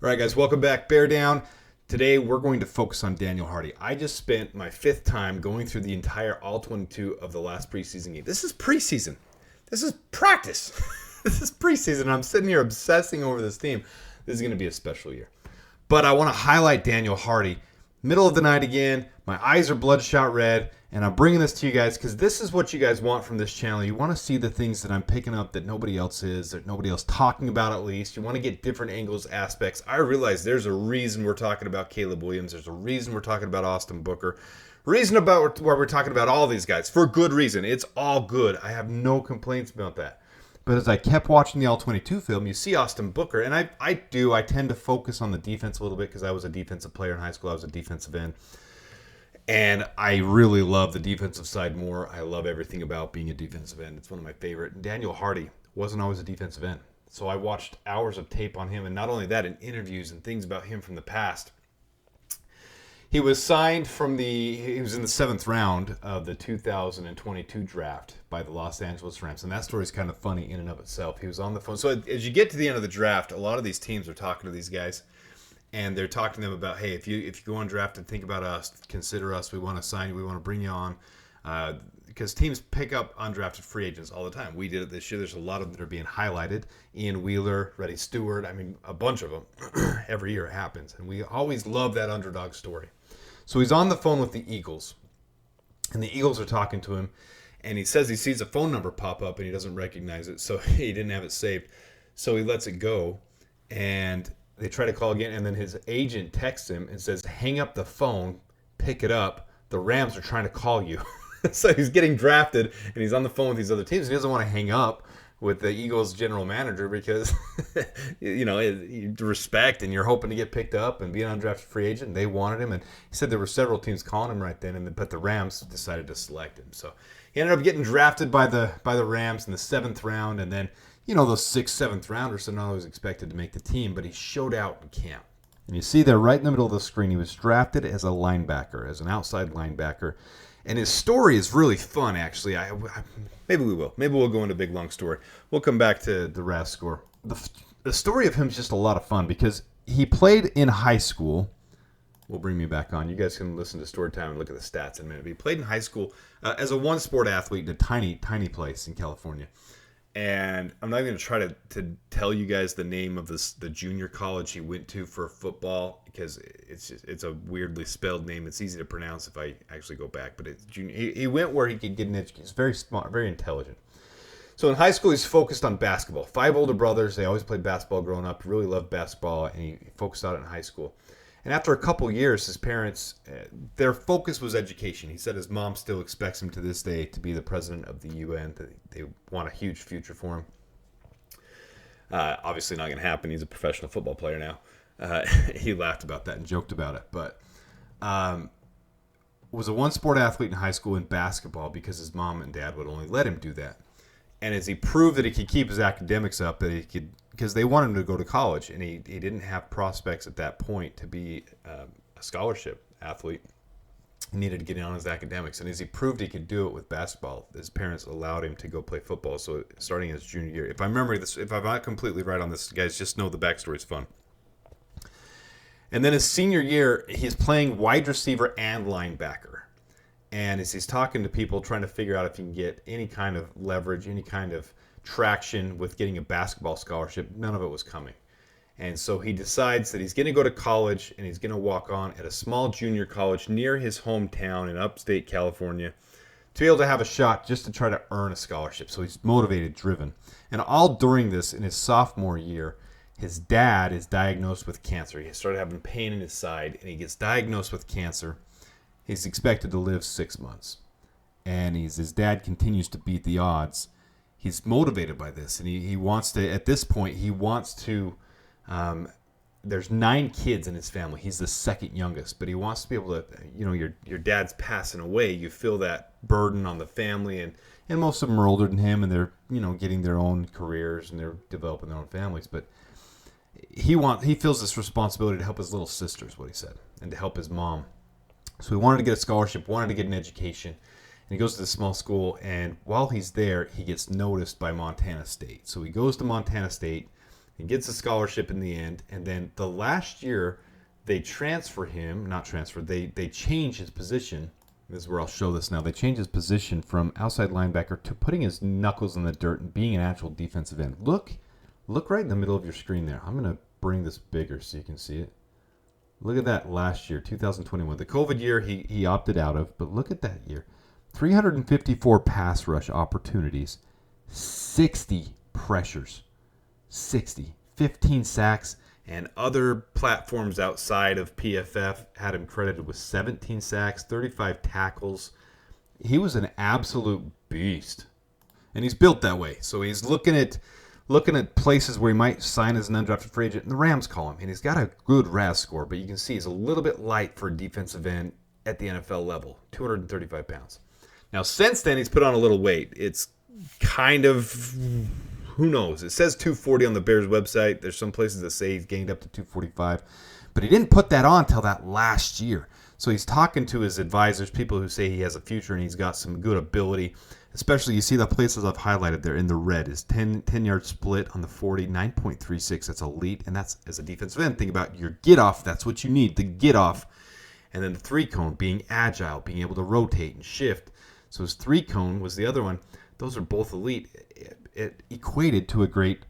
All right, guys, welcome back. Bear down. Today, we're going to focus on Daniel Hardy. I just spent my fifth time going through the entire all 22 of the last preseason game. This is preseason. This is practice. This is preseason. I'm sitting here obsessing over this team. This is going to be a special year. But I want to highlight Daniel Hardy. Middle of the night again. My eyes are bloodshot red. And I'm bringing this to you guys because this is what you guys want from this channel. You want to see the things that I'm picking up that nobody else is, that nobody else talking about at least. You want to get different angles, aspects. I realize there's a reason we're talking about Caleb Williams. There's a reason we're talking about Austin Booker. Reason about why we're talking about all these guys. For good reason. It's all good. I have no complaints about that. But as I kept watching the All-22 film, you see Austin Booker. And I tend to focus on the defense a little bit because I was a defensive player in high school. I was a defensive end. And I really love the defensive side more. I love everything about being a defensive end. It's one of my favorite. And Daniel Hardy wasn't always a defensive end. So I watched hours of tape on him. And not only that, in interviews and things about him from the past. He was signed he was in the 7th round of the 2022 draft by the Los Angeles Rams. And that story is kind of funny in and of itself. He was on the phone. So as you get to the end of the draft, a lot of these teams are talking to these guys. And they're talking to them about, hey, if you go undrafted, think about us, consider us. We want to sign you. We want to bring you on. Because teams pick up undrafted free agents all the time. We did it this year. There's a lot of them that are being highlighted. Ian Wheeler, Reddy Stewart. I mean, a bunch of them. Every year it happens. And we always love that underdog story. So he's on the phone with the Eagles. And the Eagles are talking to him. And he says he sees a phone number pop up and he doesn't recognize it. So he didn't have it saved. So he lets it go. And they try to call again, and then his agent texts him and says, hang up the phone, pick it up. The Rams are trying to call you. So he's getting drafted, and he's on the phone with these other teams. He doesn't want to hang up with the Eagles general manager because, you respect, and you're hoping to get picked up and be an undrafted free agent. They wanted him, and he said there were several teams calling him right then, but the Rams decided to select him. So he ended up getting drafted by the Rams in the 7th round, and then those 6th, 7th rounders are not always expected to make the team, but he showed out in camp. And you see there right in the middle of the screen, he was drafted as a linebacker, as an outside linebacker. And his story is really fun, actually. Maybe we will. Maybe we'll go into a big, long story. We'll come back to the RAS score. The story of him is just a lot of fun because he played in high school. Will bring me back on. You guys can listen to story time and look at the stats in a minute. But he played in high school as a one-sport athlete in a tiny, tiny place in California. And I'm not even going to try to tell you guys the name of the junior college he went to for football because it's a weirdly spelled name. It's easy to pronounce if I actually go back. But it's junior. He went where he could get an education. He's very smart, very intelligent. So in high school, he's focused on basketball. 5 older brothers. They always played basketball growing up. He really loved basketball, and he focused on it in high school. And after a couple years, his parents, their focus was education. He said his mom still expects him to this day to be the president of the UN. They want a huge future for him. Obviously not going to happen. He's a professional football player now. He laughed about that and joked about it. But was a one-sport athlete in high school in basketball because his mom and dad would only let him do that. And as he proved that he could keep his academics up, that he could, because they wanted him to go to college, and he didn't have prospects at that point to be a scholarship athlete. He needed to get in on his academics, and as he proved he could do it with basketball, his parents allowed him to go play football. So starting his junior year, if I remember this, if I'm not completely right on this, guys, just know the backstory is fun. And then his senior year, he's playing wide receiver and linebacker. And as he's talking to people, trying to figure out if he can get any kind of leverage, any kind of traction with getting a basketball scholarship, none of it was coming. And so he decides that he's going to go to college and he's going to walk on at a small junior college near his hometown in upstate California to be able to have a shot just to try to earn a scholarship. So he's motivated, driven. And all during this, in his sophomore year, his dad is diagnosed with cancer. He started having pain in his side, and he gets diagnosed with cancer. He's expected to live 6 months. And his dad continues to beat the odds. He's motivated by this, and he wants to, at this point, he wants to, there's 9 kids in his family. He's the second youngest, but he wants to be able to, your dad's passing away. You feel that burden on the family, and most of them are older than him, and they're, getting their own careers, and they're developing their own families. But he feels this responsibility to help his little sister, is what he said, and to help his mom. So he wanted to get a scholarship, wanted to get an education. And he goes to this small school, and while he's there, he gets noticed by Montana State. So he goes to Montana State. and gets a scholarship in the end. And then the last year, they change his position. This is where I'll show this now. They change his position from outside linebacker to putting his knuckles in the dirt and being an actual defensive end. Look right in the middle of your screen there. I'm going to bring this bigger so you can see it. Look at that last year, 2021. The COVID year he opted out of, but look at that year. 354 pass rush opportunities, 60 pressures, 15 sacks, and other platforms outside of PFF had him credited with 17 sacks, 35 tackles. He was an absolute beast. And he's built that way. So he's looking at places where he might sign as an undrafted free agent, and the Rams call him. And he's got a good RAS score, but you can see he's a little bit light for a defensive end at the NFL level, 235 pounds. Now, since then, he's put on a little weight. It's kind of, who knows? It says 240 on the Bears website. There's some places that say he's gained up to 245. But he didn't put that on until that last year. So he's talking to his advisors, people who say he has a future and he's got some good ability. Especially, you see the places I've highlighted there in the red is 10-yard split on the 40, 9.36. That's elite. And that's, as a defensive end, think about your get-off. That's what you need, the get-off. And then the three-cone, being agile, being able to rotate and shift. So his three-cone was the other one. Those are both elite. It equated to a great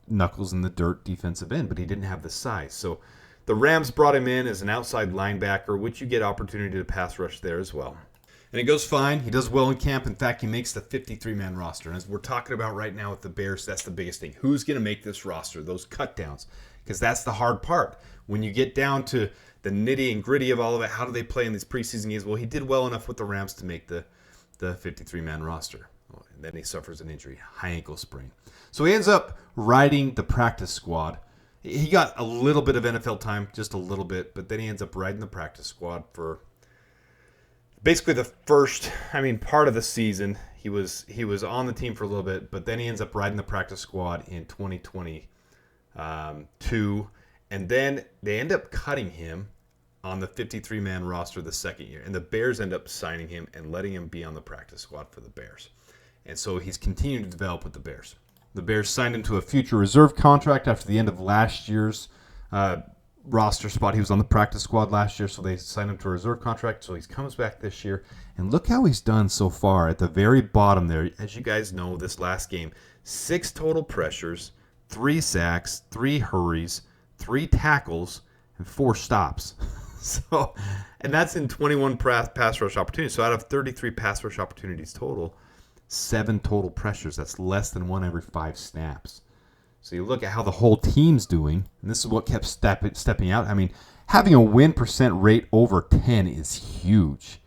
knuckles in the dirt defensive end, but he didn't have the size. So the Rams brought him in as an outside linebacker, which you get opportunity to pass rush there as well. And it goes fine. He does well in camp. In fact, he makes the 53-man roster. And as we're talking about right now with the Bears, that's the biggest thing. Who's going to make this roster? Those cutdowns. Because that's the hard part. When you get down to the nitty and gritty of all of it, how do they play in these preseason games? Well, he did well enough with the Rams to make the 53-man roster. And then he suffers an injury, high ankle sprain. So he ends up riding the practice squad. He got a little bit of NFL time, just a little bit, but then he ends up riding the practice squad for basically the first, part of the season. He was on the team for a little bit, but then he ends up riding the practice squad in 2022. And then they end up cutting him on the 53-man roster the second year. And the Bears end up signing him and letting him be on the practice squad for the Bears. And so he's continued to develop with the Bears. The Bears signed him to a future reserve contract after the end of last year's roster spot. He was on the practice squad last year, so they signed him to a reserve contract. So he comes back this year. And look how he's done so far at the very bottom there. As you guys know, this last game, 6 total pressures, 3 sacks, 3 hurries, 3 tackles, and 4 stops. So, and that's in 21 pass rush opportunities. So out of 33 pass rush opportunities total, 7 total pressures. That's less than 1 every 5 snaps. So you look at how the whole team's doing, and this is what kept stepping out. Having a win percent rate over 10 is huge.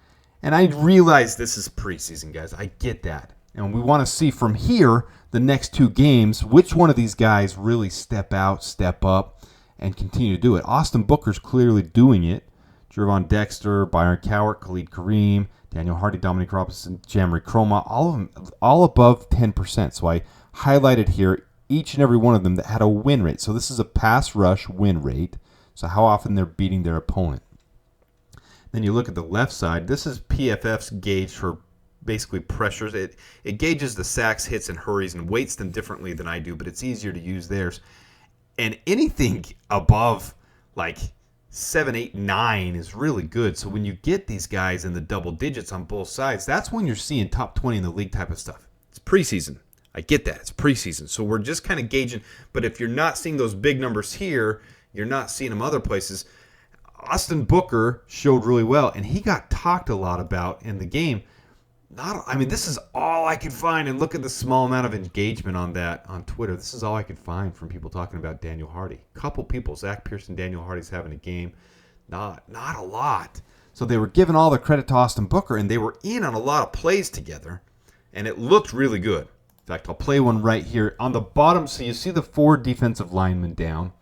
And I realize this is preseason, guys. I get that. And we want to see from here, the next 2 games, which one of these guys really step out, step up, and continue to do it. Austin Booker's clearly doing it. Jervon Dexter, Byron Cowart, Khalid Kareem, Daniel Hardy, Dominic Robinson, Jamari Croma, all of them, all above 10%. So I highlighted here each and every one of them that had a win rate. So this is a pass rush win rate. So how often they're beating their opponent. Then you look at the left side. This is PFF's gauge for basically pressures. It gauges the sacks, hits, and hurries and weights them differently than I do, but it's easier to use theirs. And anything above like 7, 8, 9 is really good. So when you get these guys in the double digits on both sides, that's when you're seeing top 20 in the league type of stuff. It's preseason. I get that. It's preseason. So we're just kind of gauging. But if you're not seeing those big numbers here, you're not seeing them other places. Austin Booker showed really well, and he got talked a lot about in the game. This is all I could find, and look at the small amount of engagement on that on Twitter. This is all I could find from people talking about Daniel Hardy. Couple people, Zach Pearson, Daniel Hardy's having a game. Not a lot. So they were giving all the credit to Austin Booker, and they were in on a lot of plays together, and it looked really good. In fact, I'll play one right here. On the bottom, so you see the 4 defensive linemen down.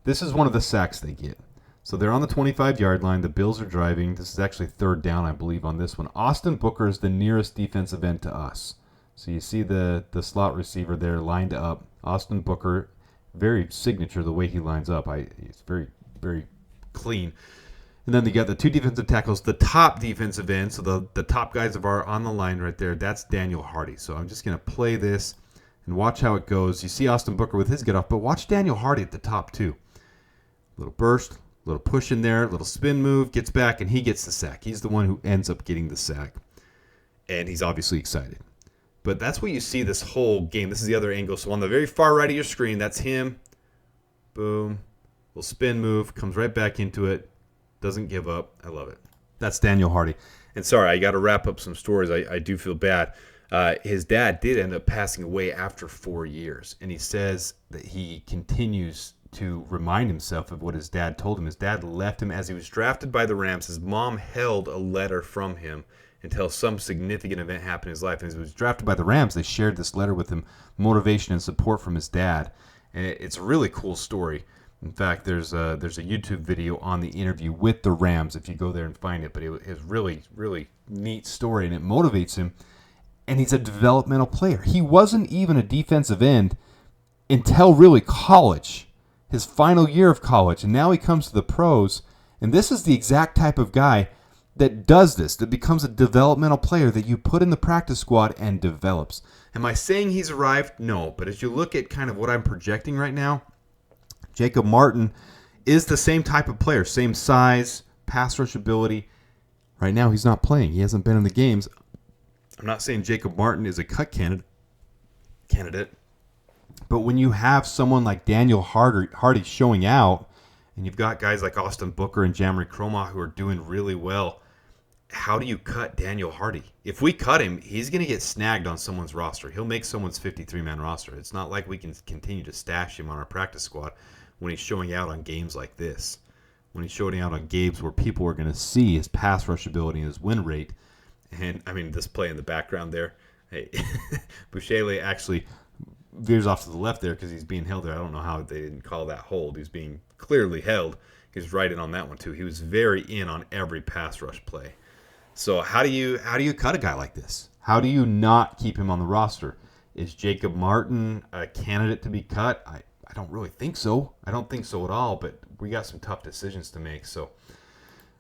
This is one of the sacks they get. So they're on the 25-yard line. The Bills are driving. This is actually 3rd down, I believe, on this one. Austin Booker is the nearest defensive end to us. So you see the slot receiver there lined up. Austin Booker, very signature the way he lines up. It's very, very clean. And then they got the 2 defensive tackles, the top defensive end. So the top guys are on the line right there. That's Daniel Hardy. So I'm just going to play this, And watch how it goes. You see Austin Booker with his get off, but watch Daniel Hardy at the top too. Little burst, little push in there, little spin move, gets back, and he gets the sack. He's the one who ends up getting the sack. And he's obviously excited. But that's what you see this whole game. This is the other angle. So on the very far right of your screen, that's him. Boom. Little spin move, comes right back into it. Doesn't give up. I love it. That's Daniel Hardy. And sorry, I got to wrap up some stories. I do feel bad. His dad did end up passing away after 4 years. And he says that he continues to remind himself of what his dad told him. His dad left him as he was drafted by the Rams. His mom held a letter from him until some significant event happened in his life. And as he was drafted by the Rams, they shared this letter with him, motivation and support from his dad. And it's a really cool story. In fact, there's a YouTube video on the interview with the Rams if you go there and find it. But it's really, really neat story, and it motivates him. And he's a developmental player. He wasn't even a defensive end until really college, his final year of college. And now he comes to the pros. And this is the exact type of guy that does this, that becomes a developmental player that you put in the practice squad and develops. Am I saying he's arrived? No. But as you look at kind of what I'm projecting right now, Jacob Martin is the same type of player, same size, pass rush ability. Right now, he's not playing. He hasn't been in the games. I'm not saying Jacob Martin is a cut candidate, but when you have someone like Daniel Hardy showing out, and you've got guys like Austin Booker and Jamari Cromah who are doing really well, how do you cut Daniel Hardy? If we cut him, he's going to get snagged on someone's roster. He'll make someone's 53-man roster. It's not like we can continue to stash him on our practice squad when he's showing out on games like this. When he's showing out on games where people are going to see his pass rush ability and his win rate. And, I mean, this play in the background there. Hey, Bouchele actually veers off to the left there because he's being held there. I don't know how they didn't call that hold. He's being clearly held. He was right in on that one, too. He was very in on every pass rush play. So how do you cut a guy like this? How do you not keep him on the roster? Is Jacob Martin a candidate to be cut? I don't really think so. I don't think so at all, but we got some tough decisions to make. So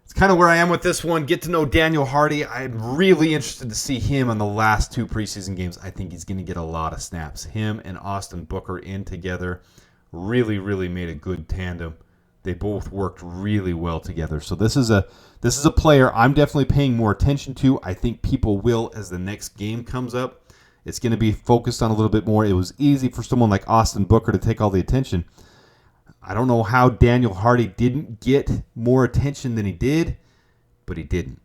it's kind of where I am with this one. Get to know Daniel Hardy. I'm really interested to see him on the last 2 preseason games. I think he's going to get a lot of snaps. Him and Austin Booker in together really, really made a good tandem. They both worked really well together. So this is a player I'm definitely paying more attention to. I think people will as the next game comes up. It's going to be focused on a little bit more. It was easy for someone like Austin Booker to take all the attention. I don't know how Daniel Hardy didn't get more attention than he did, but he didn't.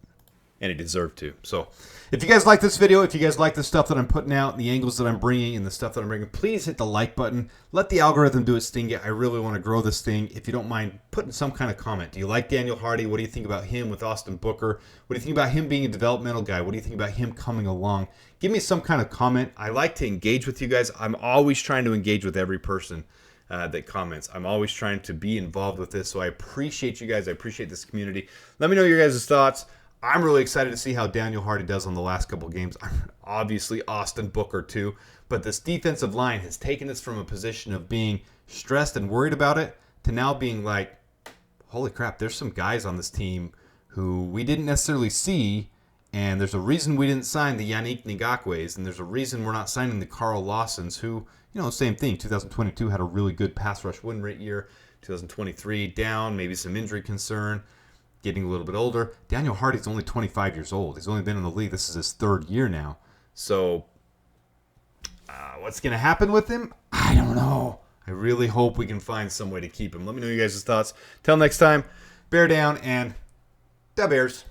And he deserved to. So if you guys like this video, if you guys like the stuff that I'm putting out, the angles that I'm bringing, and the stuff that I'm bringing, please hit the like button. Let the algorithm do its thing. I really want to grow this thing. If you don't mind putting some kind of comment. Do you like Daniel Hardy? What do you think about him with Austin Booker? What do you think about him being a developmental guy? What do you think about him coming along? Give me some kind of comment. I like to engage with you guys. I'm always trying to engage with every person that comments. I'm always trying to be involved with this, so I appreciate you guys. I appreciate this community. Let me know your guys' thoughts. I'm really excited to see how Daniel Hardy does on the last couple games. Obviously, Austin Booker too. But this defensive line has taken us from a position of being stressed and worried about it to now being like, holy crap, there's some guys on this team who we didn't necessarily see, and there's a reason we didn't sign the Yannick Ngakwe's, and there's a reason we're not signing the Carl Lawsons, who, same thing. 2022 had a really good pass rush win rate year. 2023 down, maybe some injury concern. Getting a little bit older. Daniel Hardy's only 25 years old. He's only been in the league. This is his 3rd year now. So what's going to happen with him? I don't know. I really hope we can find some way to keep him. Let me know you guys' thoughts. Till next time, bear down and dabears.